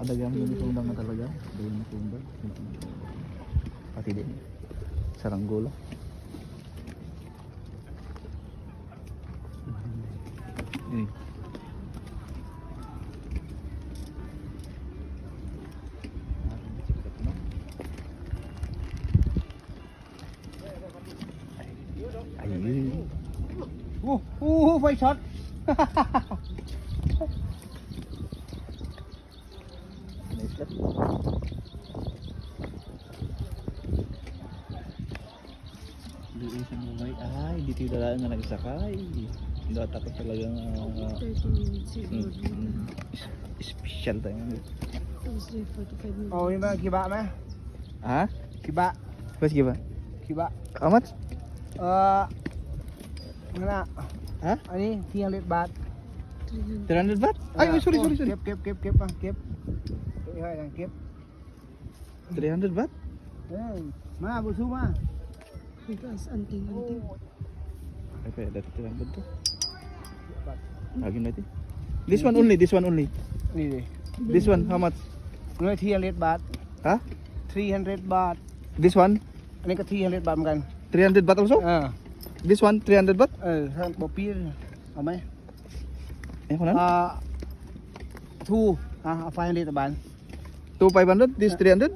Adagang yung tundang na talaga. Adagang yung tundang. Pati din. Saranggola. Ini. Ayo. Five shot. Nice shot. Di isang bumay. Ay, dito yung dalaan nga nagsakay. Hindi takot talaga nga. 30 minutes siguro. Special tayo. Tapos 45 minutes. Oh, yung mga kiba ma? Ha? Kiba. Mas gimana? Kiba. Amat? Mana? Ha? Ani, 300 baht. 300 baht? Ay, sorry. Kip ah, kip. Iya, yang kip. 300 baht? Ma, busu ma. Because anting-anting. Ay, kaya dati 300 to. Lagi natin. This one only. Ni deh. This one, how much? Ini 300 baht. Ha? 300 baht. This one? Ini ke 300 baht bukan? 300 baht also? This one, 300 baht? Sang kopi. Apa ya? Kung ano? 2 500 baht. 2,500? This 300?